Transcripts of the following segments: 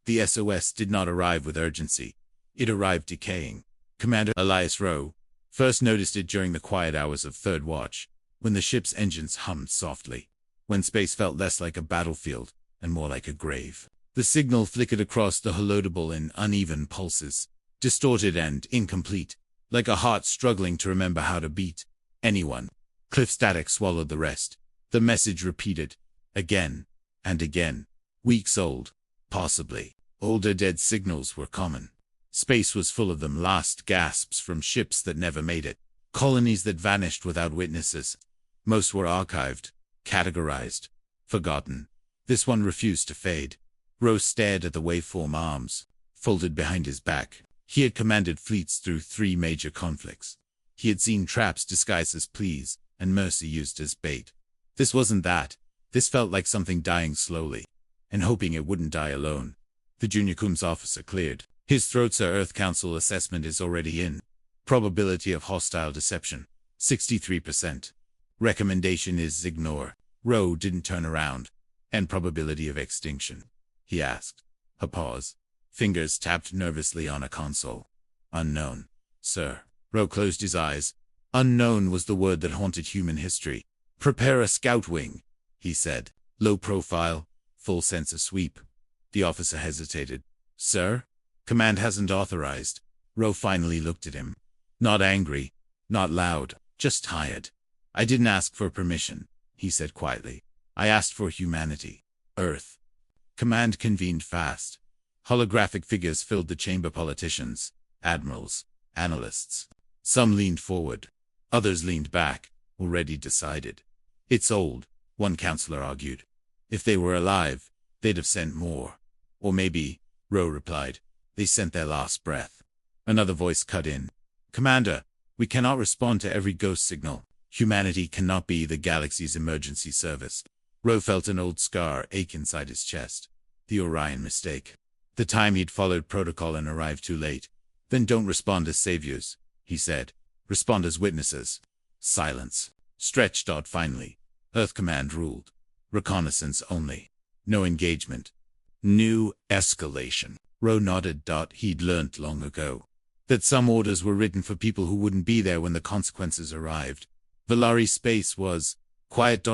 The SOS did not arrive with urgency. It arrived decaying. Commander Elias Rowe first noticed it during the quiet hours of third watch, when the ship's engines hummed softly, when space felt less like a battlefield and more like a grave. The signal flickered across the holodable in uneven pulses, distorted and incomplete, like a heart struggling to remember how to beat anyone. Cliff static swallowed the rest. The message repeated, again and again. Weeks old, possibly. Older dead signals were common. Space was full of them, last gasps from ships that never made it, colonies that vanished without witnesses. Most were archived, categorized, forgotten. This one refused to fade. Rowe stared at the waveform arms, folded behind his back. He had commanded fleets through 3 major conflicts. He had seen traps disguised as pleas and mercy used as bait. This wasn't that. This felt like something dying slowly, and hoping it wouldn't die alone. The junior Coombs officer cleared his throat. Sir, Earth Council assessment is already in. Probability of hostile deception, 63%. Recommendation is ignore. Rowe didn't turn around. And probability of extinction? He asked. A pause. Fingers tapped nervously on a console. Unknown, sir. Rowe closed his eyes. Unknown was the word that haunted human history. Prepare a scout wing, he said. Low profile, full sensor sweep. The officer hesitated. Sir? Command hasn't authorized. Rowe finally looked at him. Not angry, not loud, just tired. I didn't ask for permission, he said quietly. I asked for humanity. Earth. Command convened fast. Holographic figures filled the chamber. Politicians, admirals, analysts. Some leaned forward. Others leaned back, already decided. It's old, one counselor argued. If they were alive, they'd have sent more. Or maybe, Rowe replied, they sent their last breath. Another voice cut in. Commander, we cannot respond to every ghost signal. Humanity cannot be the galaxy's emergency service. Rowe felt an old scar ache inside his chest. The Orion mistake. The time he'd followed protocol and arrived too late. Then don't respond as saviors, he said. Respond as witnesses. Silence. Stretched out finally. Earth Command ruled. Reconnaissance only. No engagement. New escalation. Rowe nodded. He'd learnt long ago that some orders were written for people who wouldn't be there when the consequences arrived. Velari space was quiet.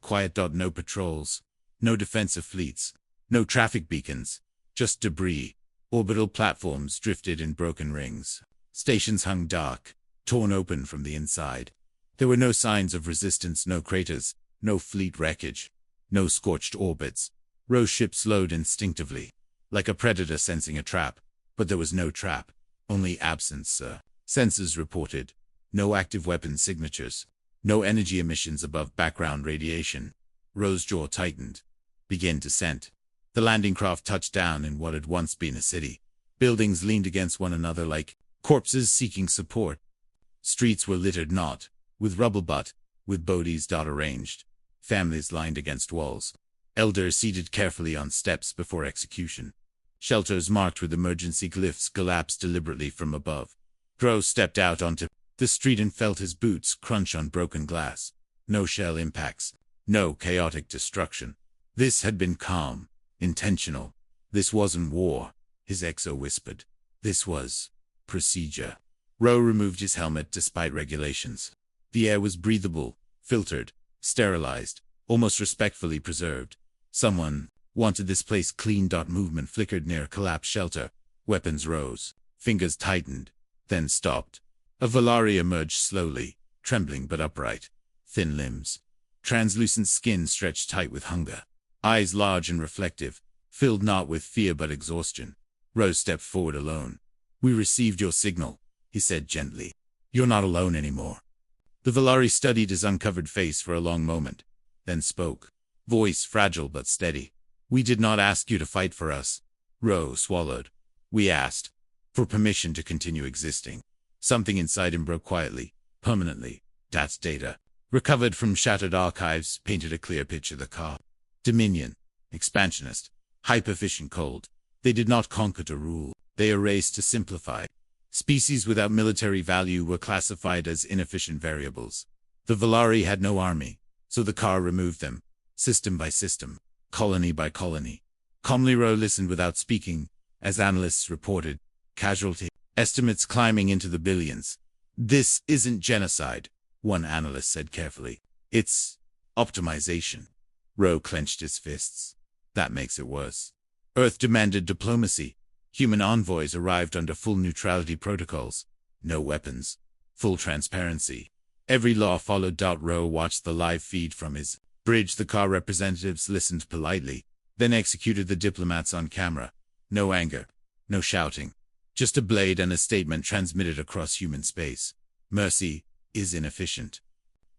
Quiet. No patrols. No defensive fleets. No traffic beacons. Just debris. Orbital platforms drifted in broken rings. Stations hung dark, torn open from the inside. There were no signs of resistance, no craters, no fleet wreckage, no scorched orbits. Rowe's ship slowed instinctively, like a predator sensing a trap. But there was no trap, only absence, sir. Sensors reported. No active weapon signatures. No energy emissions above background radiation. Rowe's jaw tightened. Begin descent. The landing craft touched down in what had once been a city. Buildings leaned against one another like corpses seeking support. Streets were littered not with rubble but with bodies arranged. Families lined against walls. Elders seated carefully on steps before execution. Shelters marked with emergency glyphs collapsed deliberately from above. Rowe stepped out onto the street and felt his boots crunch on broken glass. No shell impacts. No chaotic destruction. This had been calm. Intentional. This wasn't war, his exo whispered. This was procedure. Rowe removed his helmet despite regulations. The air was breathable, filtered, sterilized, almost respectfully preserved. Someone wanted this place clean. Movement flickered near a collapsed shelter. Weapons rose. Fingers tightened, then stopped. A Velari emerged slowly, trembling but upright. Thin limbs. Translucent skin stretched tight with hunger. Eyes large and reflective, filled not with fear but exhaustion. Rowe stepped forward alone. We received your signal, he said gently. You're not alone anymore. The Velari studied his uncovered face for a long moment, then spoke. Voice fragile but steady. We did not ask you to fight for us. Rowe swallowed. We asked for permission to continue existing. Something inside him broke quietly, permanently. That's data. Recovered from shattered archives, painted a clear picture of the Khar Dominion. Expansionist. Hyper-efficient cold. They did not conquer to rule. They erased to simplify. Species without military value were classified as inefficient variables. The Velari had no army, so the Khar removed them, system by system, colony by colony. Calmly Rowe listened without speaking, as analysts reported casualty estimates climbing into the billions. This isn't genocide, one analyst said carefully. It's optimization. Rowe clenched his fists. That makes it worse. Earth demanded diplomacy. Human envoys arrived under full neutrality protocols. No weapons. Full transparency. Every law followed. Rowe watched the live feed from his bridge. The car representatives listened politely, then executed the diplomats on camera. No anger. No shouting. Just a blade and a statement transmitted across human space. Mercy is inefficient.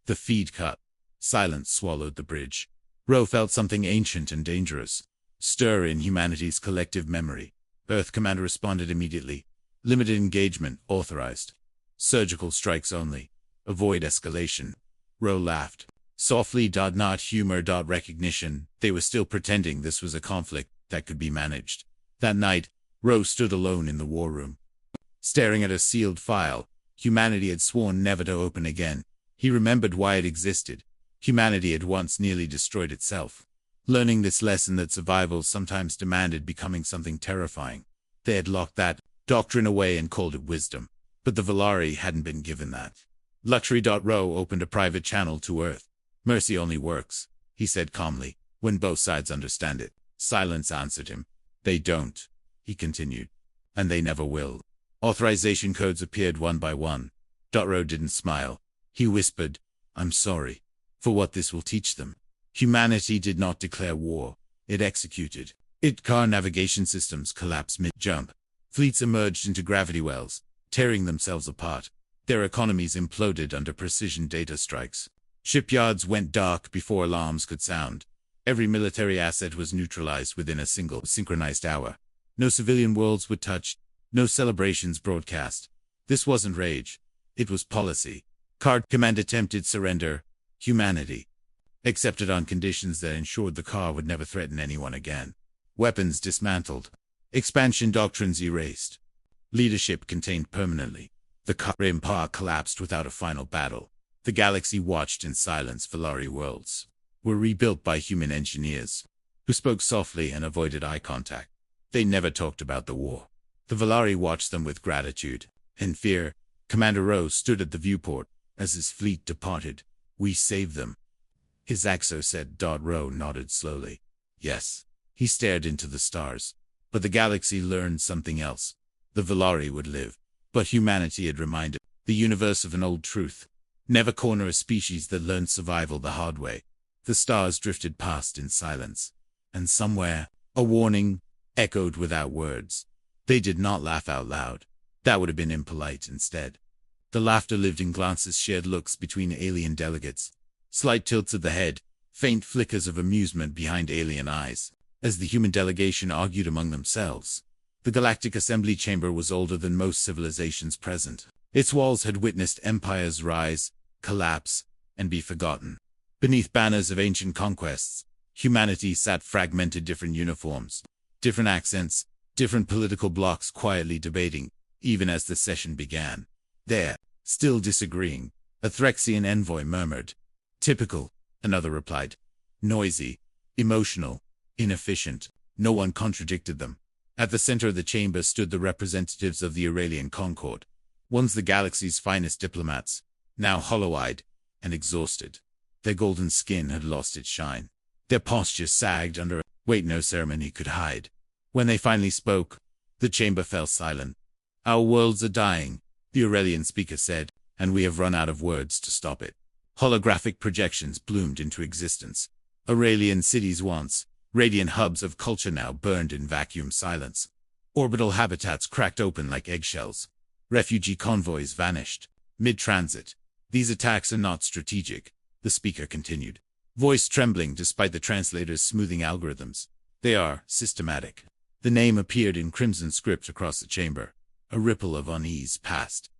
The feed cut. Silence swallowed the bridge. Rowe felt something ancient and dangerous stir in humanity's collective memory. Earth Commander responded immediately. Limited engagement authorized. Surgical strikes only. Avoid escalation. Rowe laughed. Softly. Not humor. Recognition. They were still pretending this was a conflict that could be managed. That night, Rowe stood alone in the war room, staring at a sealed file humanity had sworn never to open again. He remembered why it existed. Humanity had once nearly destroyed itself. Learning this lesson that survival sometimes demanded becoming something terrifying. They had locked that doctrine away and called it wisdom. But the Velari hadn't been given that. Luxury. Rowe opened a private channel to Earth. Mercy only works, he said calmly, when both sides understand it. Silence answered him. They don't, he continued. And they never will. Authorization codes appeared one by one. Rowe didn't smile. He whispered, I'm sorry for what this will teach them. Humanity did not declare war. It executed. Car navigation systems collapsed mid-jump. Fleets emerged into gravity wells, tearing themselves apart. Their economies imploded under precision data strikes. Shipyards went dark before alarms could sound. Every military asset was neutralized within a single synchronized hour. No civilian worlds were touched. No celebrations broadcast. This wasn't rage. It was policy. Khar Command attempted surrender. Humanity accepted on conditions that ensured the car would never threaten anyone again. Weapons dismantled. Expansion doctrines erased. Leadership contained permanently. The Khar Empire collapsed without a final battle. The galaxy watched in silence. Velari worlds were rebuilt by human engineers, who spoke softly and avoided eye contact. They never talked about the war. The Velari watched them with gratitude and fear. Commander Rowe stood at the viewport as his fleet departed. We saved them, his Axo said. Rowe nodded slowly. Yes. He stared into the stars. But the galaxy learned something else. The Velari would live. But humanity had reminded the universe of an old truth. Never corner a species that learned survival the hard way. The stars drifted past in silence. And somewhere, a warning echoed without words. They did not laugh out loud. That would have been impolite instead. The laughter lived in glances, shared looks between alien delegates. Slight tilts of the head, faint flickers of amusement behind alien eyes, as the human delegation argued among themselves. The Galactic Assembly Chamber was older than most civilizations present. Its walls had witnessed empires rise, collapse, and be forgotten. Beneath banners of ancient conquests, humanity sat fragmented, different uniforms, different accents, different political blocs quietly debating, even as the session began. There, still disagreeing, a Threxian envoy murmured. Typical, another replied. Noisy, emotional, inefficient. No one contradicted them. At the center of the chamber stood the representatives of the Aurelian Concord. Once the galaxy's finest diplomats, now hollow-eyed and exhausted. Their golden skin had lost its shine. Their posture sagged under a weight no ceremony could hide. When they finally spoke, the chamber fell silent. Our worlds are dying, the Aurelian speaker said, and we have run out of words to stop it. Holographic projections bloomed into existence. Aurelian cities once, radiant hubs of culture now burned in vacuum silence. Orbital habitats cracked open like eggshells. Refugee convoys vanished. Mid-transit. These attacks are not strategic, the speaker continued, voice trembling despite the translator's smoothing algorithms. They are systematic. The name appeared in crimson script across the chamber. A ripple of unease passed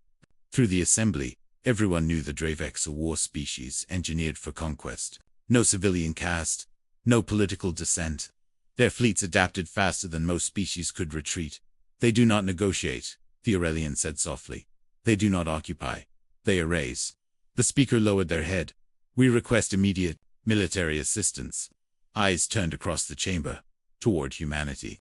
through the assembly. Everyone knew the Dravex, a war species engineered for conquest. No civilian caste, no political descent. Their fleets adapted faster than most species could retreat. They do not negotiate, the Aurelian said softly. They do not occupy. They erase. The speaker lowered their head. We request immediate military assistance. Eyes turned across the chamber. toward humanity.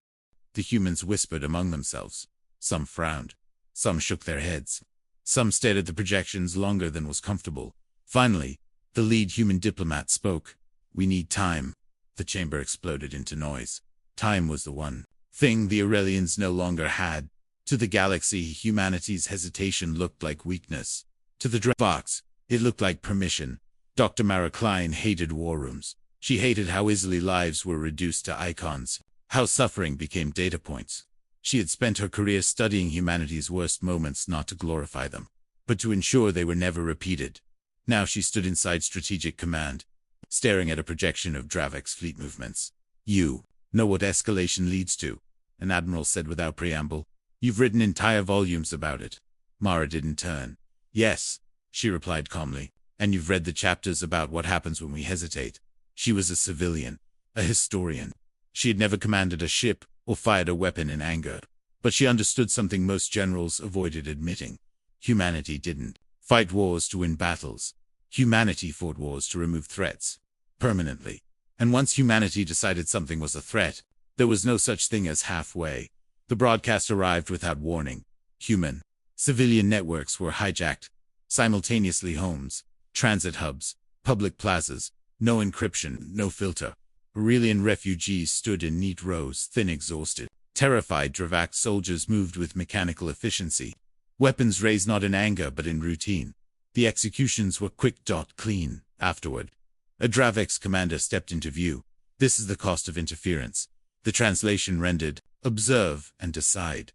The humans whispered among themselves. Some frowned. Some shook their heads. Some stared at the projections longer than was comfortable. Finally, the lead human diplomat spoke. "We need time." The chamber exploded into noise. Time was the one thing the Aurelians no longer had. To the galaxy, humanity's hesitation looked like weakness. To the Dravex, it looked like permission. Dr. Mara Klein hated war rooms. She hated how easily lives were reduced to icons, how suffering became data points. She had spent her career studying humanity's worst moments not to glorify them, but to ensure they were never repeated. Now she stood inside Strategic Command, staring at a projection of Dravex fleet movements. "You know what escalation leads to," an admiral said without preamble. "You've written entire volumes about it." Mara didn't turn. "Yes," she replied calmly. "And you've read the chapters about what happens when we hesitate." She was a civilian, a historian. She had never commanded a ship or fired a weapon in anger. But she understood something most generals avoided admitting. Humanity didn't fight wars to win battles. Humanity fought wars to remove threats. Permanently. And once humanity decided something was a threat, there was no such thing as halfway. The broadcast arrived without warning. Human, civilian networks were hijacked. Simultaneously homes, transit hubs, public plazas, no encryption, no filter. Aurelian refugees stood in neat rows, thin, exhausted. Terrified Dravex soldiers moved with mechanical efficiency. Weapons raised not in anger but in routine. The executions were quick, clean. Afterward, a Dravex commander stepped into view. "This is the cost of interference." The translation rendered, "Observe and decide."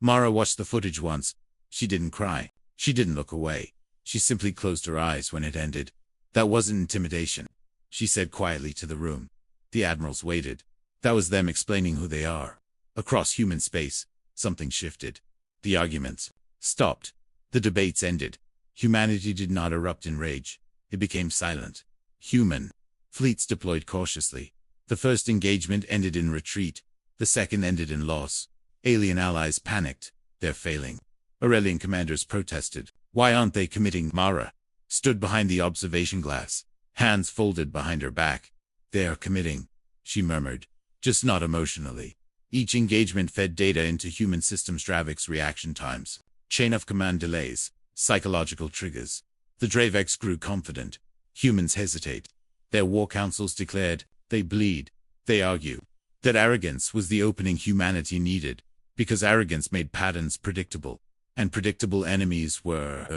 Mara watched the footage once. She didn't cry. She didn't look away. She simply closed her eyes when it ended. "That wasn't intimidation," she said quietly to the room. The admirals waited. That was them explaining who they are. Across human space, something shifted. The arguments stopped. The debates ended. Humanity did not erupt in rage. It became silent. Human fleets deployed cautiously. The first engagement ended in retreat. The second ended in loss. Alien allies panicked. "They're failing." Aurelian commanders protested. "Why aren't they committing?" Mara stood behind the observation glass, hands folded behind her back. "They're committing," she murmured, "just not emotionally." Each engagement fed data into human systems. Dravex reaction times, chain of command delays, psychological triggers. The Dravex grew confident. Humans hesitate. Their war councils declared, they bleed. They argue that arrogance was the opening humanity needed, because arrogance made patterns predictable, and predictable enemies were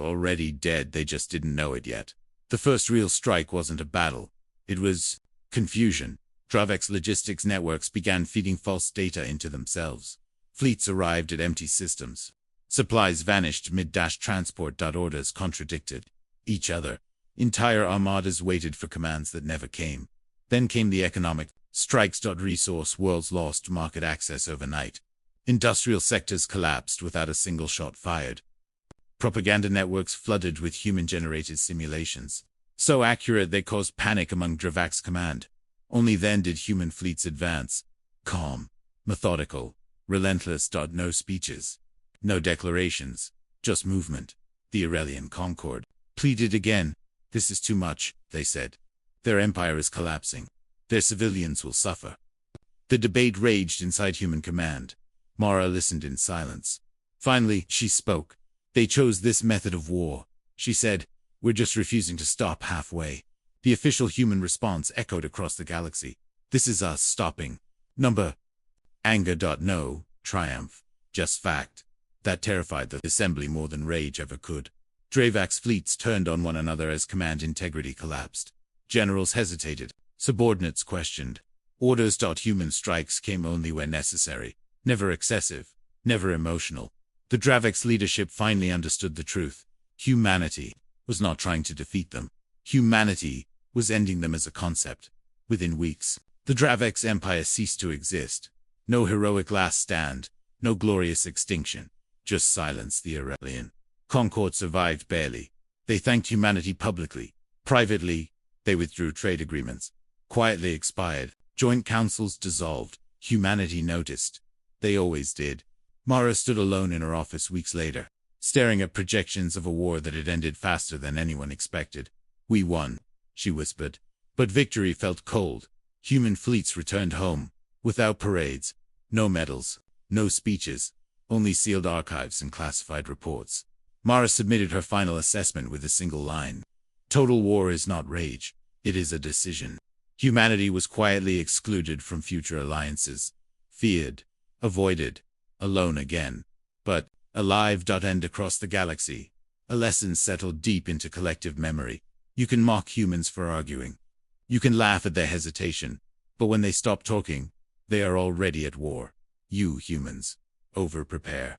already dead. They just didn't know it yet. The first real strike wasn't a battle. It was confusion. Dravex logistics networks began feeding false data into themselves. Fleets arrived at empty systems. Supplies vanished mid-transport. Orders contradicted each other. Entire armadas waited for commands that never came. Then came the economic strikes. Resource worlds lost market access overnight. Industrial sectors collapsed without a single shot fired. Propaganda networks flooded with human-generated simulations, so accurate they caused panic among Dravex command. Only then did human fleets advance. Calm, methodical, relentless. No speeches, no declarations, just movement. The Aurelian Concord pleaded again. "This is too much," they said. "Their empire is collapsing. Their civilians will suffer." The debate raged inside human command. Mara listened in silence. Finally, she spoke. "They chose this method of war," she said. "We're just refusing to stop halfway." The official human response echoed across the galaxy. "This is us stopping." Number. Anger. No. Triumph. Just fact. That terrified the assembly more than rage ever could. Dravex fleets turned on one another as command integrity collapsed. Generals hesitated. Subordinates questioned. Orders. Human strikes came only when necessary. Never excessive. Never emotional. The Dravex leadership finally understood the truth. Humanity was not trying to defeat them. Humanity was ending them as a concept. Within weeks, the Dravex Empire ceased to exist. No heroic last stand, no glorious extinction, just silence. The Aurelian Concord survived barely. They thanked humanity publicly. Privately, they withdrew trade agreements. Quietly expired. Joint councils dissolved. Humanity noticed. They always did. Mara stood alone in her office weeks later, staring at projections of a war that had ended faster than anyone expected. "We won," she whispered. But victory felt cold. Human fleets returned home. Without parades, no medals, no speeches, only sealed archives and classified reports. Mara submitted her final assessment with a single line. Total war is not rage, it is a decision. Humanity was quietly excluded from future alliances, feared, avoided, alone again, but alive. And across the galaxy, a lesson settled deep into collective memory. You can mock humans for arguing. You can laugh at their hesitation, but when they stop talking, they are already at war. You humans, overprepare.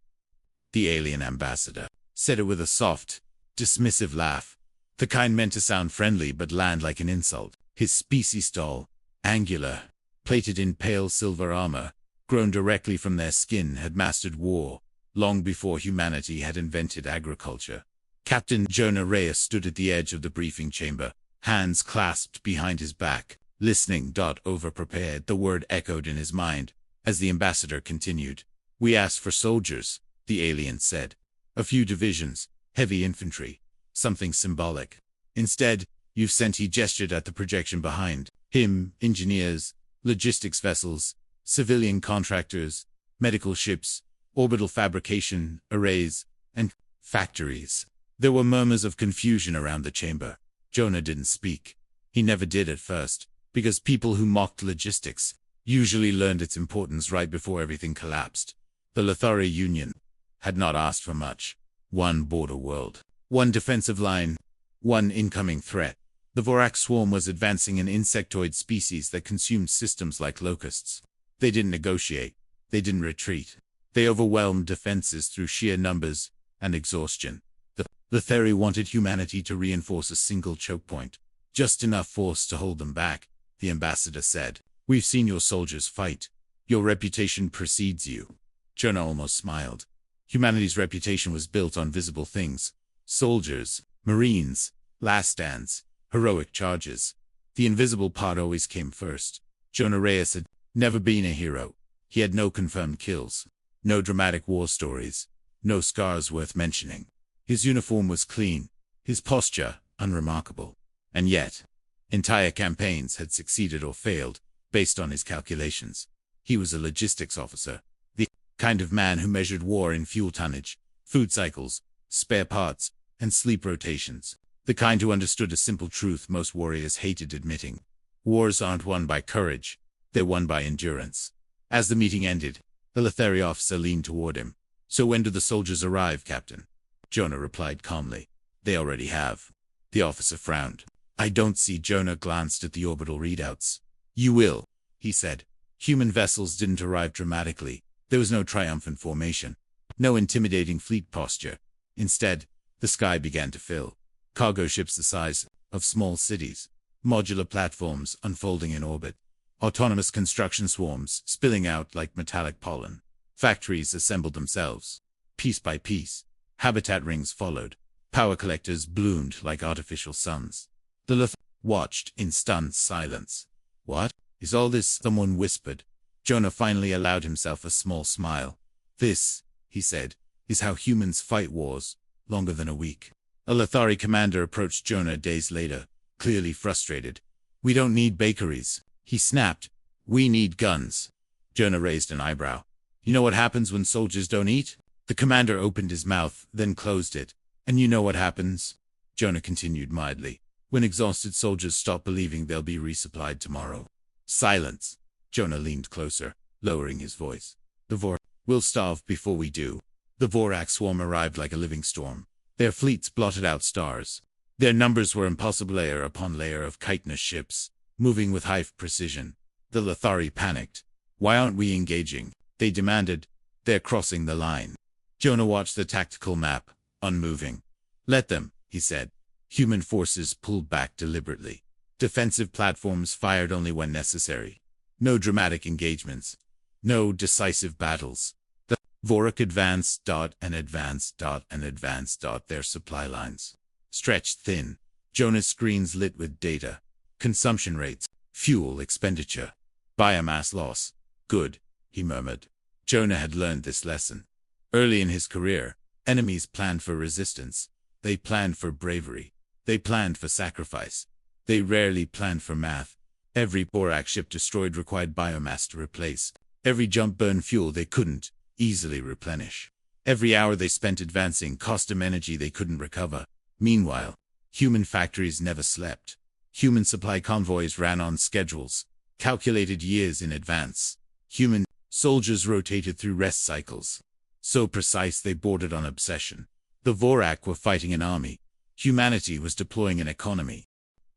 The alien ambassador said it with a soft, dismissive laugh, the kind meant to sound friendly but land like an insult. His species tall, angular, plated in pale silver armor, grown directly from their skin, had mastered war, long before humanity had invented agriculture. Captain Jonah Reyes stood at the edge of the briefing chamber, hands clasped behind his back, listening. Overprepared, the word echoed in his mind, as the ambassador continued. We asked for soldiers, the alien said. A few divisions, heavy infantry, something symbolic. Instead, you've sent, he gestured at the projection behind him, engineers, logistics vessels, civilian contractors, medical ships, orbital fabrication, arrays, and factories. There were murmurs of confusion around the chamber. Jonah didn't speak. He never did at first, because people who mocked logistics usually learned its importance right before everything collapsed. The Velari Union had not asked for much. One border world, one defensive line, one incoming threat. The Vorak swarm was advancing, an insectoid species that consumed systems like locusts. They didn't negotiate. They didn't retreat. They overwhelmed defenses through sheer numbers and exhaustion. The Velari wanted humanity to reinforce a single choke point, just enough force to hold them back, the ambassador said. We've seen your soldiers fight. Your reputation precedes you. Jonah almost smiled. Humanity's reputation was built on visible things. Soldiers, Marines, last stands, heroic charges. The invisible part always came first. Jonah Reyes had never been a hero. He had no confirmed kills, no dramatic war stories, no scars worth mentioning. His uniform was clean, his posture unremarkable. And yet, entire campaigns had succeeded or failed, based on his calculations. He was a logistics officer, the kind of man who measured war in fuel tonnage, food cycles, spare parts, and sleep rotations. The kind who understood a simple truth most warriors hated admitting. Wars aren't won by courage, they're won by endurance. As the meeting ended, the Velari officer leaned toward him. So when do the soldiers arrive, Captain? Jonah replied calmly. They already have. The officer frowned. I don't see. Jonah glanced at the orbital readouts. You will, he said. Human vessels didn't arrive dramatically. There was no triumphant formation, no intimidating fleet posture. Instead, the sky began to fill. Cargo ships the size of small cities, modular platforms unfolding in orbit, autonomous construction swarms spilling out like metallic pollen. Factories assembled themselves, piece by piece. Habitat rings followed. Power collectors bloomed like artificial suns. The Velari watched in stunned silence. What is all this? Someone whispered. Jonah finally allowed himself a small smile. This, he said, is how humans fight wars, longer than a week. A Velari commander approached Jonah days later, clearly frustrated. We don't need bakeries, he snapped. We need guns. Jonah raised an eyebrow. You know what happens when soldiers don't eat? The commander opened his mouth, then closed it. And you know what happens? Jonah continued mildly. When exhausted soldiers stop believing they'll be resupplied tomorrow. Silence. Jonah leaned closer, lowering his voice. The Vorak will starve before we do. The Vorak swarm arrived like a living storm. Their fleets blotted out stars. Their numbers were impossible, layer upon layer of chitinous ships, moving with high precision. The Velari panicked. Why aren't we engaging? They demanded. They're crossing the line. Jonah watched the tactical map, unmoving. Let them, he said. Human forces pulled back deliberately. Defensive platforms fired only when necessary. No dramatic engagements. No decisive battles. The Vorak advanced. And advanced. And advanced. Their supply lines stretched thin. Jonah's screens lit with data. Consumption rates. Fuel expenditure. Biomass loss. Good, he murmured. Jonah had learned this lesson. Early in his career, enemies planned for resistance. They planned for bravery. They planned for sacrifice. They rarely planned for math. Every Vorak ship destroyed required biomass to replace. Every jump burned fuel they couldn't easily replenish. Every hour they spent advancing cost them energy they couldn't recover. Meanwhile, human factories never slept. Human supply convoys ran on schedules, calculated years in advance. Human soldiers rotated through rest cycles, so precise they bordered on obsession. The Vorak were fighting an army. Humanity was deploying an economy.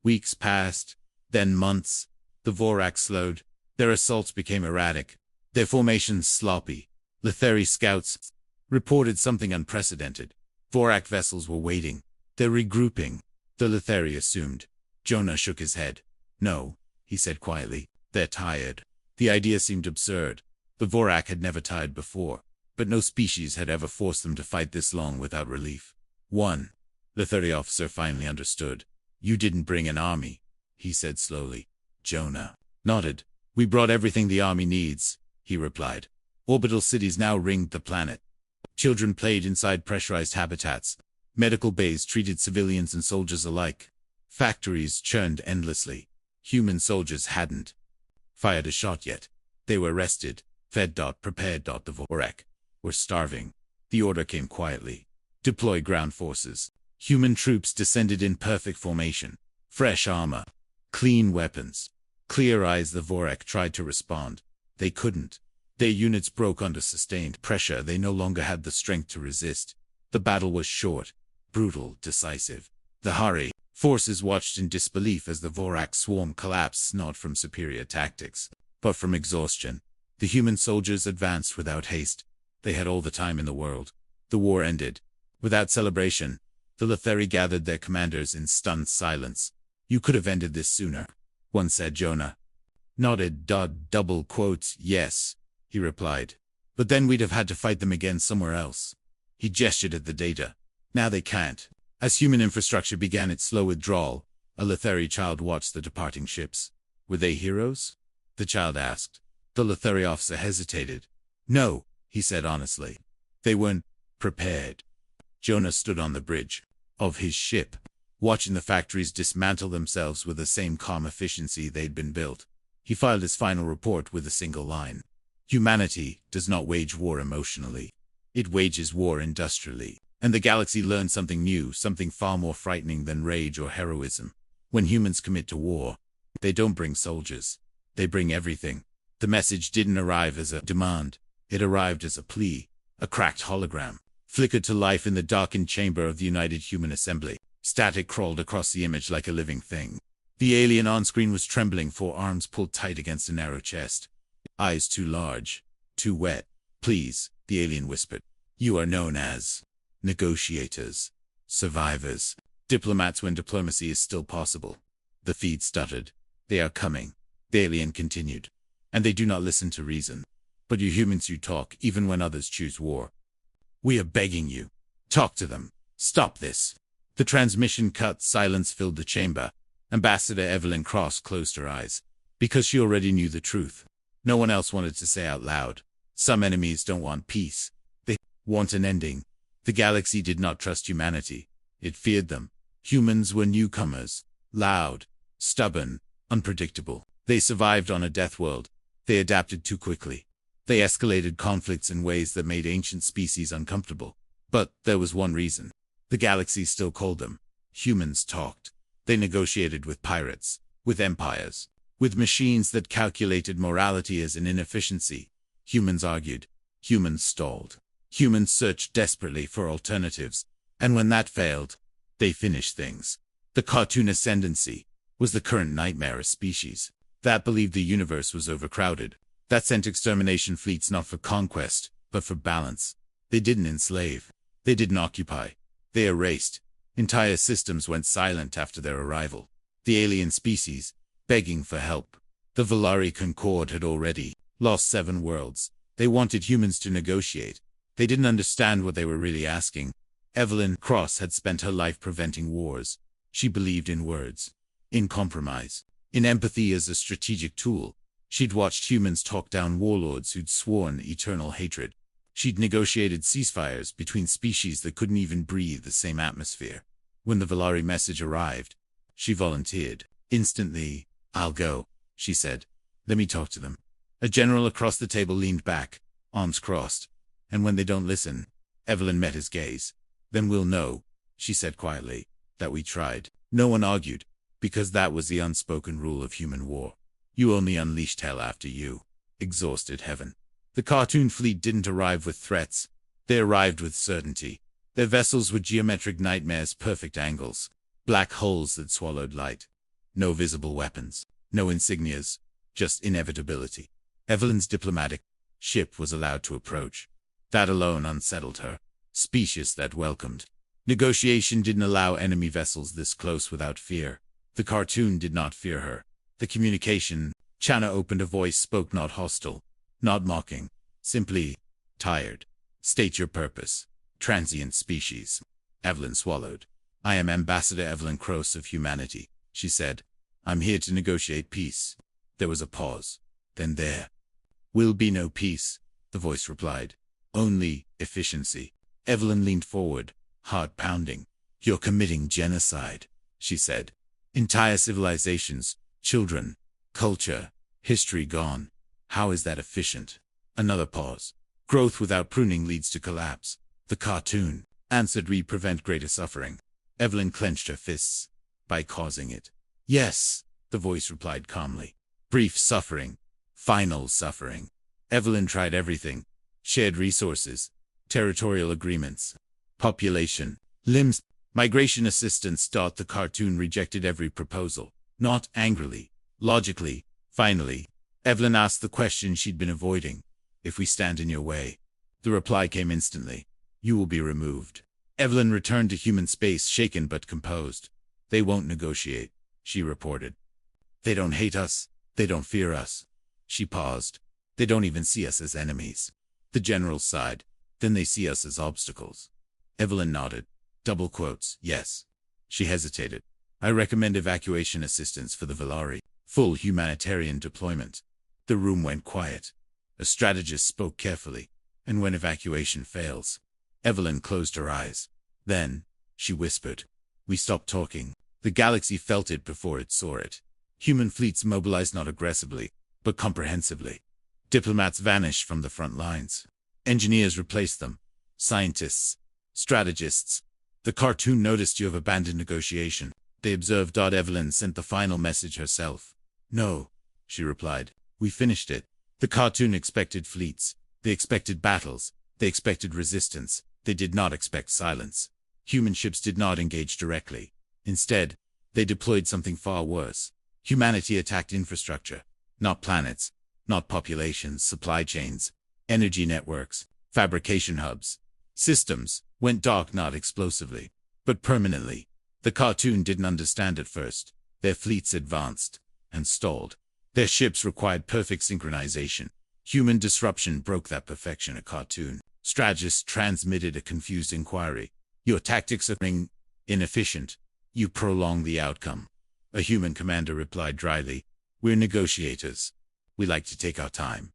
Weeks passed, then months. The Vorak slowed. Their assaults became erratic, their formations sloppy. Velari scouts reported something unprecedented. Vorak vessels were waiting. They're regrouping, the Velari assumed. Jonah shook his head. No, he said quietly. They're tired. The idea seemed absurd. The Vorak had never tired before, but no species had ever forced them to fight this long without relief. One Velari officer finally understood. You didn't bring an army, he said slowly. Jonah nodded. We brought everything the army needs, he replied. Orbital cities now ringed the planet. Children played inside pressurized habitats. Medical bays treated civilians and soldiers alike. Factories churned endlessly. Human soldiers hadn't fired a shot yet. They were rested, fed, prepared. The Vorak were starving. The order came quietly. Deploy ground forces. Human troops descended in perfect formation. Fresh armor. Clean weapons. Clear eyes. The Vorak tried to respond. They couldn't. Their units broke under sustained pressure. They no longer had the strength to resist. The battle was short, brutal, decisive. The Hari forces watched in disbelief as the Vorak swarm collapsed, not from superior tactics, but from exhaustion. The human soldiers advanced without haste. They had all the time in the world. The war ended. Without celebration, the Velari gathered their commanders in stunned silence. You could have ended this sooner, one said. Jonah nodded. Double quotes, yes, he replied. But then we'd have had to fight them again somewhere else. He gestured at the data. Now they can't. As human infrastructure began its slow withdrawal, a Velari child watched the departing ships. Were they heroes? The child asked. The Velari officer hesitated. No, he said honestly. They weren't prepared. Jonah stood on the bridge of his ship, watching the factories dismantle themselves with the same calm efficiency they'd been built. He filed his final report with a single line. Humanity does not wage war emotionally. It wages war industrially. And the galaxy learned something new, something far more frightening than rage or heroism. When humans commit to war, they don't bring soldiers. They bring everything. The message didn't arrive as a demand. It arrived as a plea. A cracked hologram flickered to life in the darkened chamber of the United Human Assembly. Static crawled across the image like a living thing. The alien on screen was trembling, forearms pulled tight against a narrow chest. Eyes too large, too wet. Please, the alien whispered. You are known as negotiators, survivors, diplomats when diplomacy is still possible. The feed stuttered. They are coming, the alien continued. And they do not listen to reason. But you humans, you talk, even when others choose war. We are begging you. Talk to them. Stop this. The transmission cut. Silence filled the chamber. Ambassador Evelyn closed her eyes. Because she already knew the truth. No one else wanted to say out loud. Some enemies don't want peace. They want an ending. The galaxy did not trust humanity. It feared them. Humans were newcomers. Loud. Stubborn. Unpredictable. They survived on a death world. They adapted too quickly. They escalated conflicts in ways that made ancient species uncomfortable. But there was one reason. The galaxy still called them. Humans talked. They negotiated with pirates, with empires, with machines that calculated morality as an inefficiency. Humans argued. Humans stalled. Humans searched desperately for alternatives. And when that failed, they finished things. The cartoon ascendancy was the current nightmare of species. That believed the universe was overcrowded. That sent extermination fleets not for conquest, but for balance. They didn't enslave. They didn't occupy. They erased. Entire systems went silent after their arrival. The alien species, begging for help. The Velari Concord had already lost 7 worlds. They wanted humans to negotiate. They didn't understand what they were really asking. Evelyn had spent her life preventing wars. She believed in words, in compromise, in empathy as a strategic tool. She'd watched humans talk down warlords who'd sworn eternal hatred. She'd negotiated ceasefires between species that couldn't even breathe the same atmosphere. When the Velari message arrived, she volunteered. Instantly, I'll go. she said. Let me talk to them. A general across the table leaned back, arms crossed. And when they don't listen, Evelyn met his gaze. Then we'll know, she said quietly, that we tried. No one argued, because that was the unspoken rule of human war. You only unleashed hell after you exhausted heaven. The cartoon fleet didn't arrive with threats. They arrived with certainty. Their vessels were geometric nightmares, perfect angles, black holes that swallowed light. No visible weapons, no insignias, just inevitability. Evelyn's diplomatic ship was allowed to approach. That alone unsettled her. Species that welcomed negotiation didn't allow enemy vessels this close without fear. The cartoon did not fear her. The communication channel opened. A voice spoke, not hostile, not mocking, simply tired. State your purpose. Transient species. Evelyn swallowed. I am Ambassador Evelyn Cross of humanity, she said. I'm here to negotiate peace. There was a pause. Then there will be no peace, the voice replied. Only efficiency. Evelyn leaned forward, heart pounding. You're committing genocide, she said. Entire civilizations, children, culture, history gone. How is that efficient? Another pause. Growth without pruning leads to collapse. The cartoon answered, we prevent greater suffering. Evelyn clenched her fists. By causing it. Yes, the voice replied calmly. Brief suffering. Final suffering. Evelyn tried everything. Shared resources. Territorial agreements. Population. Limbs. Migration assistance. The cartoon rejected every proposal. Not angrily. Logically. Finally, Evelyn asked the question she'd been avoiding. If we stand in your way. The reply came instantly. You will be removed. Evelyn returned to human space, shaken but composed. They won't negotiate, she reported. They don't hate us. They don't fear us. She paused. They don't even see us as enemies. The general sighed. Then they see us as obstacles. Evelyn nodded. Double quotes, yes. She hesitated. I recommend evacuation assistance for the Velari. Full humanitarian deployment. The room went quiet. A strategist spoke carefully. And when evacuation fails. Evelyn closed her eyes. Then, she whispered. We stopped talking. The galaxy felt it before it saw it. Human fleets mobilized not aggressively, but comprehensively. Diplomats vanished from the front lines. Engineers replaced them. Scientists. Strategists. The cartoon noticed you have abandoned negotiation. They observed. Evelyn sent the final message herself. No, she replied. We finished it. The cartoon expected fleets. They expected battles. They expected resistance. They did not expect silence. Human ships did not engage directly. Instead, they deployed something far worse. Humanity attacked infrastructure. Not planets. Not populations, supply chains, energy networks, fabrication hubs. Systems went dark, not explosively, but permanently. The cartoon didn't understand at first. Their fleets advanced and stalled. Their ships required perfect synchronization. Human disruption broke that perfection. A cartoon strategist transmitted a confused inquiry. Your tactics are inefficient. You prolong the outcome. A human commander replied dryly. We're negotiators. We like to take our time.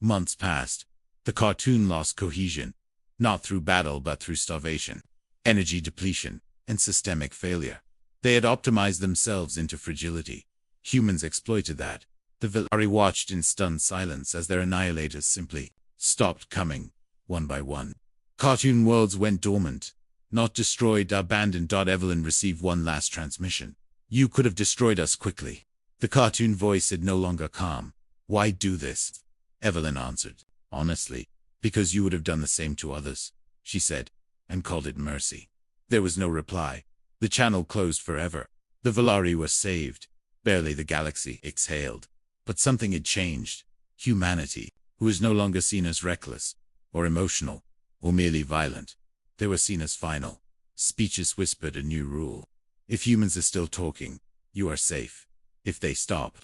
Months passed. The cartoon lost cohesion. Not through battle but through starvation, energy depletion, and systemic failure. They had optimized themselves into fragility. Humans exploited that. The Velari watched in stunned silence as their annihilators simply stopped coming, one by one. Cartoon worlds went dormant. Not destroyed, abandoned. Evelyn received one last transmission. You could have destroyed us quickly. The cartoon voice said, no longer calm. Why do this? Evelyn answered, honestly, because you would have done the same to others, she said, and called it mercy. There was no reply. The channel closed forever. The Velari was saved. Barely. The galaxy exhaled. But something had changed. Humanity, who was no longer seen as reckless, or emotional, or merely violent. They were seen as final. Speeches whispered a new rule. If humans are still talking, you are safe. If they stop,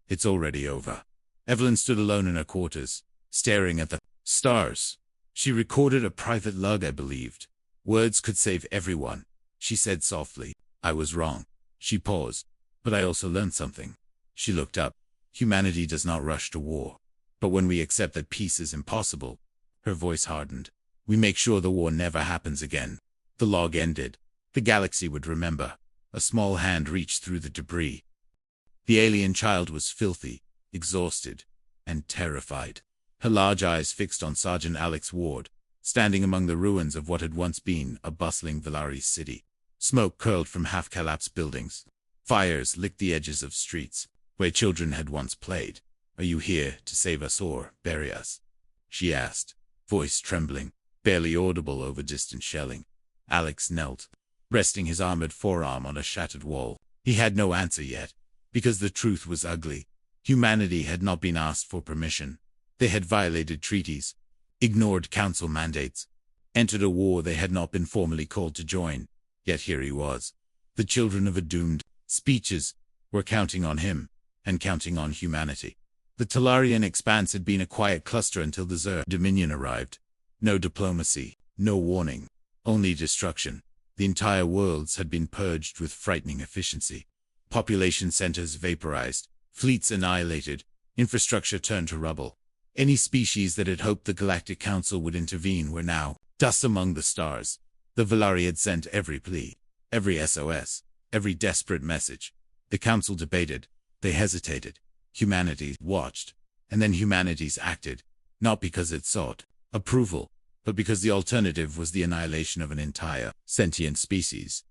it's already over. Evelyn stood alone in her quarters, staring at the stars. She recorded a private log, I believed. Words could save everyone, she said softly. I was wrong. She paused. But I also learned something. She looked up. Humanity does not rush to war. But when we accept that peace is impossible, her voice hardened. We make sure the war never happens again. The log ended. The galaxy would remember. A small hand reached through the debris. The alien child was filthy, exhausted, and terrified. Her large eyes fixed on Sergeant Alex Ward, standing among the ruins of what had once been a bustling Velari city. Smoke curled from half-collapsed buildings. Fires licked the edges of streets, where children had once played. "Are you here to save us or bury us?" she asked, voice trembling, barely audible over distant shelling. Alex knelt, resting his armored forearm on a shattered wall. He had no answer yet, because the truth was ugly. Humanity had not been asked for permission. They had violated treaties, ignored council mandates, entered a war they had not been formally called to join. Yet here he was. The children of a doomed speeches were counting on him, and counting on humanity. The Talarian expanse had been a quiet cluster until the Khar Dominion arrived. No diplomacy, no warning, only destruction. The entire worlds had been purged with frightening efficiency. Population centers vaporized, fleets annihilated, infrastructure turned to rubble. Any species that had hoped the Galactic Council would intervene were now dust among the stars. The Velari had sent every plea, every SOS, every desperate message. The Council debated, they hesitated. Humanity watched, and then humanities acted, not because it sought approval, but because the alternative was the annihilation of an entire sentient species.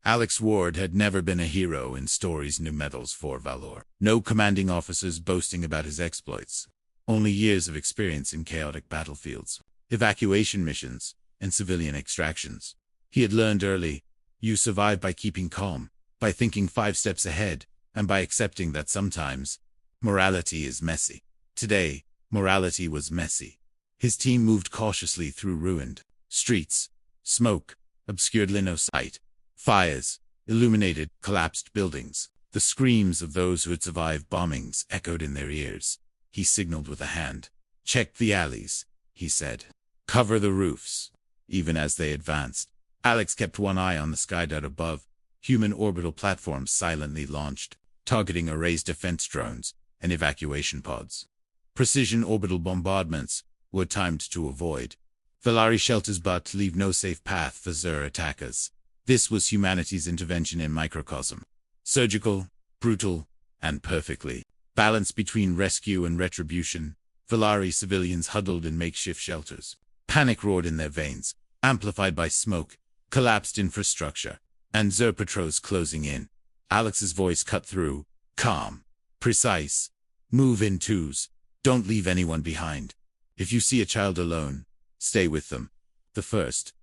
Alex Ward had never been a hero in stories new medals for valor. No commanding officers boasting about his exploits. Only years of experience in chaotic battlefields, evacuation missions, and civilian extractions. He had learned early, you survive by keeping calm, by thinking 5 steps ahead, and by accepting that sometimes morality is messy. Today, morality was messy. His team moved cautiously through ruined streets. Smoke obscured line of sight. Fires illuminated collapsed buildings. The screams of those who had survived bombings echoed in their ears. He signaled with a hand. "Check the alleys," he said. "Cover the roofs." Even as they advanced, Alex kept one eye on the sky dot above. Human orbital platforms silently launched, targeting arrays defense drones and evacuation pods. Precision orbital bombardments were timed to avoid Velari shelters but leave no safe path for Khar attackers. This was humanity's intervention in microcosm. Surgical, brutal, and perfectly balanced between rescue and retribution. Velari civilians huddled in makeshift shelters. Panic roared in their veins, amplified by smoke, collapsed infrastructure, and Khar patrols closing in. Alex's voice cut through, calm, precise. "Move in twos. Don't leave anyone behind. If you see a child alone, stay with them." The first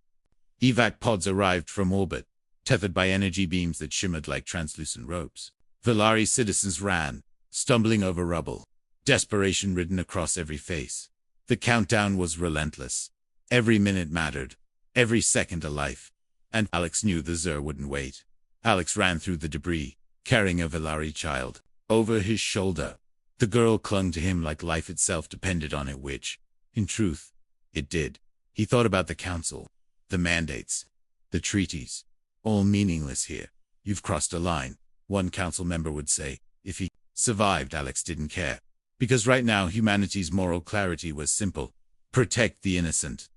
evac pods arrived from orbit, tethered by energy beams that shimmered like translucent ropes. Velari citizens ran, stumbling over rubble, desperation written across every face. The countdown was relentless. Every minute mattered, every second a life. And Alex knew the Khar wouldn't wait. Alex ran through the debris, carrying a Velari child over his shoulder. The girl clung to him like life itself depended on it, which, in truth, it did. He thought about the council, the mandates, the treaties. All meaningless here. "You've crossed a line," one council member would say. If he survived, Alex didn't care. Because right now humanity's moral clarity was simple. Protect the innocent.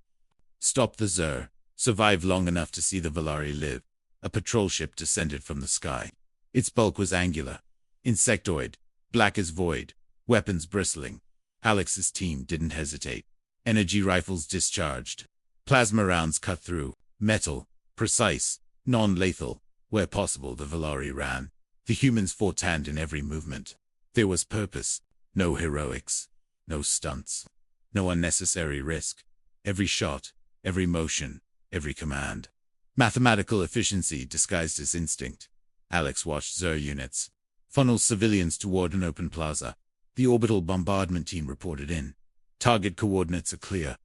Stop the Khar. Survive long enough to see the Velari live. A patrol ship descended from the sky. Its bulk was angular, insectoid, black as void, weapons bristling. Alex's team didn't hesitate. Energy rifles discharged. Plasma rounds cut through. Metal, precise, non-lethal. Where possible, the Velari ran. The humans fought hand in every movement. There was purpose. No heroics. No stunts. No unnecessary risk. Every shot, every motion, every command. Mathematical efficiency disguised as instinct. Alex watched Khar units funnel civilians toward an open plaza. The orbital bombardment team reported in. "Target coordinates are clear.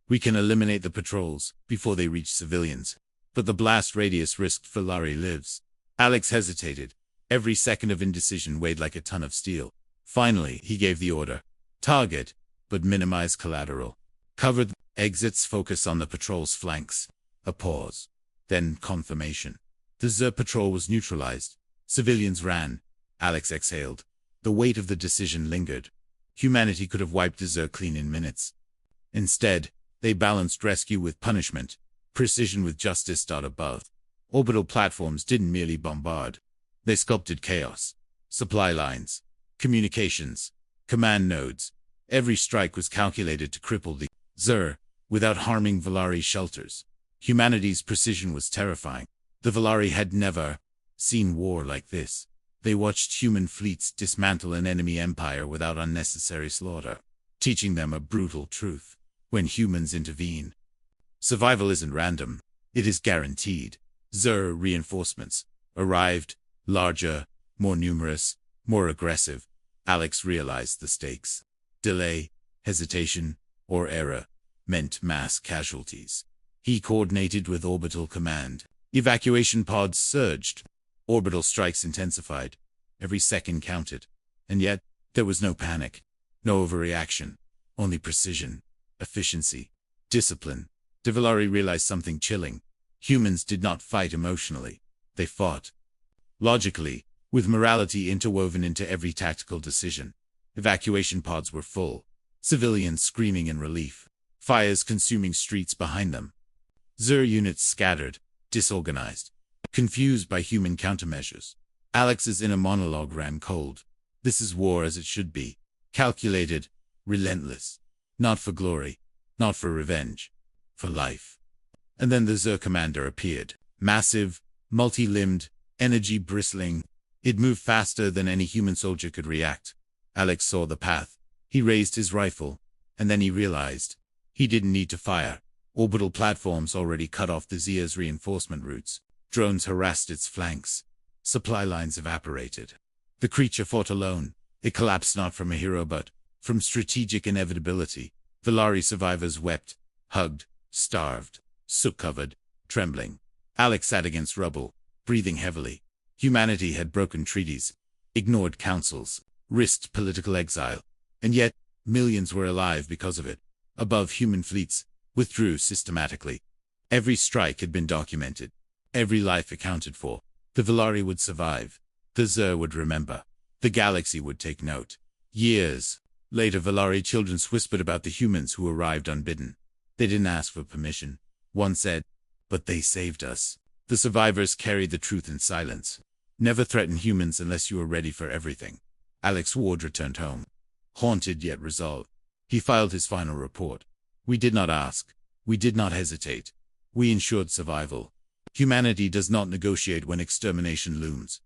We can eliminate the patrols before they reach civilians. But the blast radius risked Velari lives." Alex hesitated. Every second of indecision weighed like a ton of steel. Finally, he gave the order. "Target, but minimize collateral. Cover the exits, focus on the patrol's flanks." A pause. Then confirmation. The Khar patrol was neutralized. Civilians ran. Alex exhaled. The weight of the decision lingered. Humanity could have wiped the Khar clean in minutes. Instead, they balanced rescue with punishment, precision with justice. Above, orbital platforms didn't merely bombard. They sculpted chaos. supply lines, communications, command nodes. Every strike was calculated to cripple the Xur without harming Velari shelters. Humanity's precision was terrifying. The Velari had never seen war like this. They watched human fleets dismantle an enemy empire without unnecessary slaughter, teaching them a brutal truth. When humans intervene, survival isn't random, it is guaranteed. Xur reinforcements arrived, larger, more numerous, more aggressive. Alex realized the stakes. Delay, hesitation, or error meant mass casualties. He coordinated with Orbital Command. Evacuation pods surged. Orbital strikes intensified. Every second counted. And yet, there was no panic, no overreaction, only precision, efficiency, discipline. The Velari realized something chilling. Humans did not fight emotionally. They fought logically, with morality interwoven into every tactical decision. Evacuation pods were full. Civilians screaming in relief. Fires consuming streets behind them. Xur units scattered, disorganized, confused by human countermeasures. Alex's inner monologue ran cold. This is war as it should be. Calculated, relentless. Not for glory, not for revenge, for life. And then the Xur commander appeared. Massive, multi-limbed, energy bristling. It moved faster than any human soldier could react. Alex saw the path. He raised his rifle, and then he realized he didn't need to fire. Orbital platforms already cut off the Xur's reinforcement routes. Drones harassed its flanks. Supply lines evaporated. The creature fought alone. It collapsed not from a hero but from strategic inevitability. Velari survivors wept, hugged, starved, soot-covered, trembling. Alex sat against rubble, breathing heavily. Humanity had broken treaties, ignored councils, risked political exile, and yet millions were alive because of it. Above human fleets, withdrew systematically. Every strike had been documented. Every life accounted for. The Velari would survive. The Xur would remember. The galaxy would take note. Years later, Velari children whispered about the humans who arrived unbidden. They didn't ask for permission. One said, "But they saved us." The survivors carried the truth in silence. Never threaten humans unless you are ready for everything. Alex Ward returned home, haunted yet resolved. He filed his final report. "We did not ask. We did not hesitate. We ensured survival. Humanity does not negotiate when extermination looms.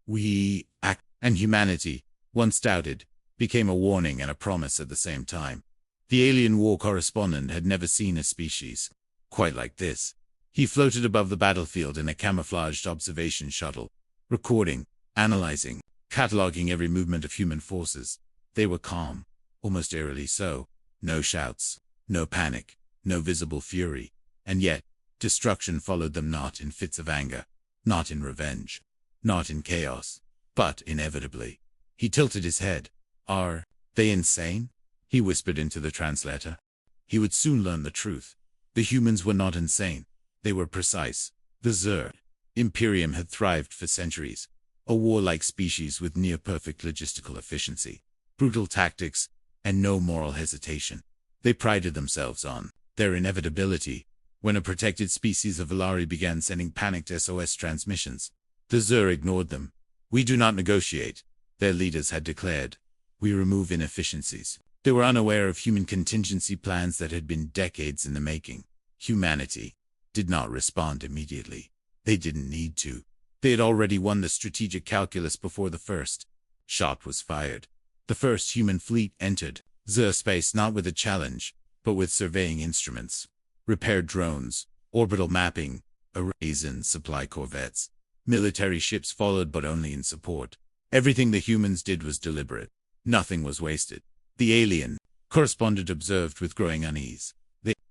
We act." And humanity, once doubted, became a warning and a promise at the same time. The alien war correspondent had never seen a species quite like this. He floated above the battlefield in a camouflaged observation shuttle, recording, analyzing, cataloging every movement of human forces. They were calm, almost eerily so. No shouts, no panic, no visible fury. And yet, destruction followed them, not in fits of anger, not in revenge, not in chaos, but inevitably. He tilted his head. "Are they insane?" he whispered into the translator. He would soon learn the truth. The humans were not insane. They were precise. The Xur Imperium had thrived for centuries, a warlike species with near-perfect logistical efficiency, brutal tactics, and no moral hesitation. They prided themselves on their inevitability. When a protected species of Velari began sending panicked SOS transmissions, the Xur ignored them. "We do not negotiate," their leaders had declared. "We remove inefficiencies." They were unaware of human contingency plans that had been decades in the making. Humanity did not respond immediately. They didn't need to. They had already won the strategic calculus before the first shot was fired. The first human fleet entered Xur space not with a challenge, but with surveying instruments, repaired drones, orbital mapping, arrays and supply corvettes. Military ships followed, but only in support. Everything the humans did was deliberate. Nothing was wasted. The alien correspondent observed with growing unease.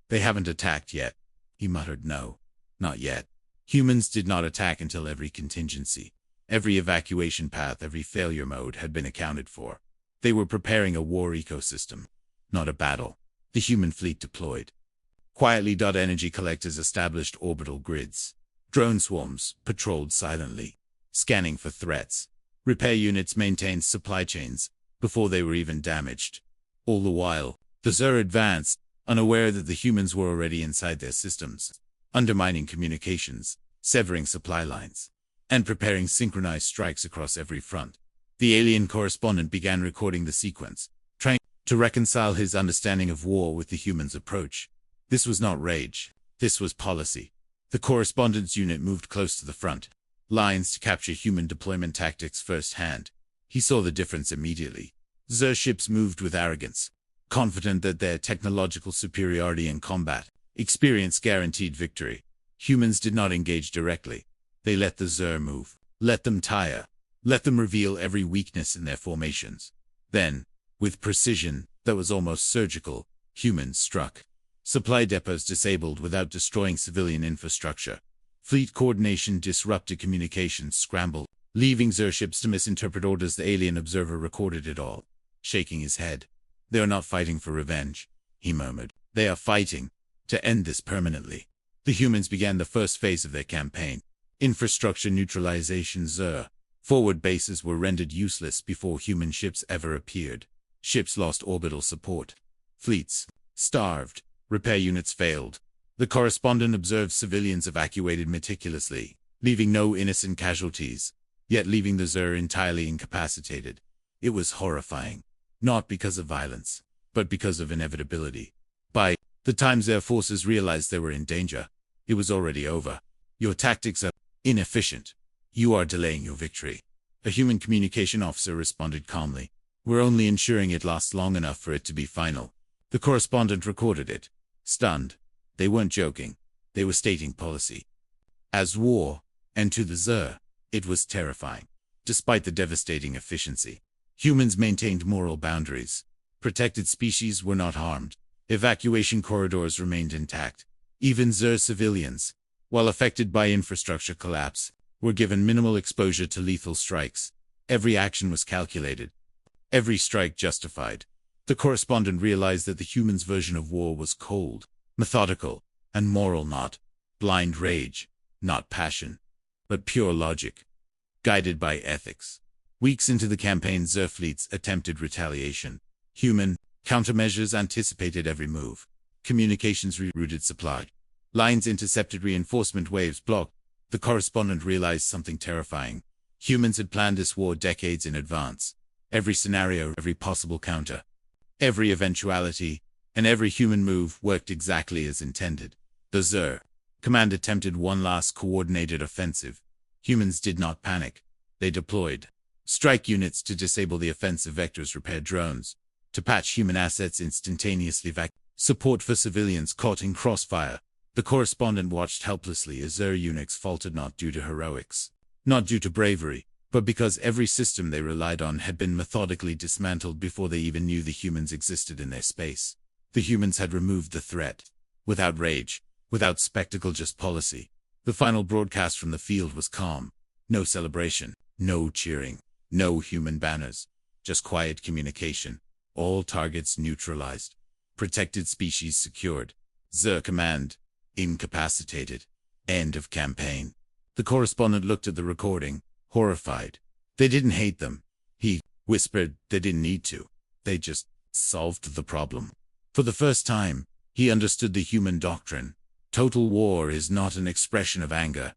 They haven't attacked yet," he muttered. "No, not yet." Humans did not attack until every contingency, every evacuation path, every failure mode had been accounted for. They were preparing a war ecosystem, not a battle. The human fleet deployed. Quietly, energy collectors established orbital grids. Drone swarms patrolled silently, scanning for threats. Repair units maintained supply chains before they were even damaged. All the while, the Xur advanced, unaware that the humans were already inside their systems, undermining communications, severing supply lines, and preparing synchronized strikes across every front. The alien correspondent began recording the sequence, trying to reconcile his understanding of war with the humans' approach. This was not rage. This was policy. The correspondence unit moved close to the front lines to capture human deployment tactics firsthand. He saw the difference immediately. Xur ships moved with arrogance, confident that their technological superiority in combat experience guaranteed victory. Humans did not engage directly. They let the Xur move, let them tire, let them reveal every weakness in their formations. Then, with precision that was almost surgical, humans struck. Supply depots disabled without destroying civilian infrastructure. Fleet coordination disrupted, communications scrambled, leaving Xur ships to misinterpret orders. The alien observer recorded it all, shaking his head. "They are not fighting for revenge," he murmured. "They are fighting to end this permanently." The humans began the first phase of their campaign. Infrastructure neutralization. Xur forward bases were rendered useless before human ships ever appeared. Ships lost orbital support. Fleets starved. Repair units failed. The correspondent observed civilians evacuated meticulously, leaving no innocent casualties, yet leaving the Xur entirely incapacitated. It was horrifying, not because of violence, but because of inevitability. By the time their forces realized they were in danger, it was already over. "Your tactics are inefficient. You are delaying your victory." A human communication officer responded calmly. "We're only ensuring it lasts long enough for it to be final." The correspondent recorded it, stunned. They weren't joking. They were stating policy. As war, and to the Xur, it was terrifying. Despite the devastating efficiency, humans maintained moral boundaries. Protected species were not harmed. Evacuation corridors remained intact. Even Xur civilians, while affected by infrastructure collapse, were given minimal exposure to lethal strikes. Every action was calculated. Every strike justified. The correspondent realized that the humans' version of war was cold, methodical, and moral, not blind rage, not passion, but pure logic, guided by ethics. Weeks into the campaign, Xur fleets attempted retaliation. Human countermeasures anticipated every move. Communications rerouted, supply lines intercepted, reinforcement waves blocked. The correspondent realized something terrifying. Humans had planned this war decades in advance. Every scenario, every possible counter, every eventuality, and every human move worked exactly as intended. The Xur command attempted one last coordinated offensive. Humans did not panic. They deployed strike units to disable the offensive vectors, repaired drones to patch human assets instantaneously, support for civilians caught in crossfire. The correspondent watched helplessly as Xur units faltered, not due to heroics, not due to bravery, but because every system they relied on had been methodically dismantled before they even knew the humans existed in their space. The humans had removed the threat. Without rage, without spectacle, just policy. The final broadcast from the field was calm. No celebration, no cheering, no human banners, just quiet communication. All targets neutralized. Protected species secured. Xur command incapacitated. End of campaign. The correspondent looked at the recording, horrified. They didn't hate them. He whispered they didn't need to. They just solved the problem. For the first time, he understood the human doctrine. Total war is not an expression of anger.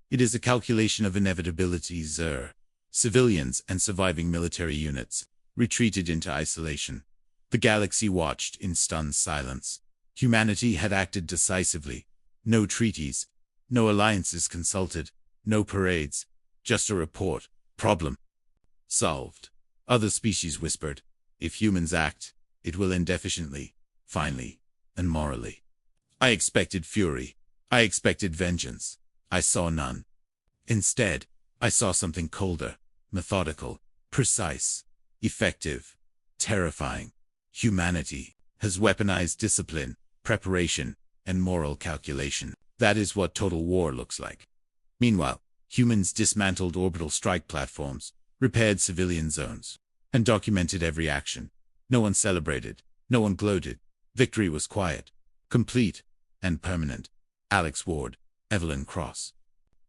It is a calculation of inevitability. Xur civilians and surviving military units retreated into isolation. The galaxy watched in stunned silence. Humanity had acted decisively. No treaties, no alliances consulted, no parades, just a report. Problem solved. Other species whispered, "If humans act, it will end efficiently, finally, and morally." I expected fury. I expected vengeance. I saw none. Instead, I saw something colder, methodical, precise, effective, terrifying. Humanity has weaponized discipline, preparation, and moral calculation. That is what total war looks like. Meanwhile, humans dismantled orbital strike platforms, repaired civilian zones, and documented every action. No one celebrated. No one gloated. Victory was quiet, complete, and permanent. Alex Ward, Evelyn Cross,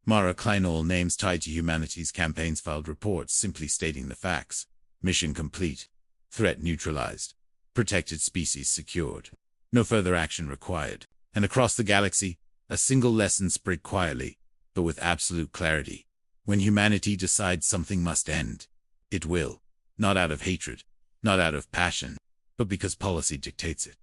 Mara Klein, all names tied to humanity's campaigns, filed reports simply stating the facts. Mission complete. Threat neutralized. Protected species secured. No further action required. And across the galaxy, a single lesson spread quietly, but with absolute clarity. When humanity decides something must end, It will. Not out of hatred, not out of passion, but because policy dictates it.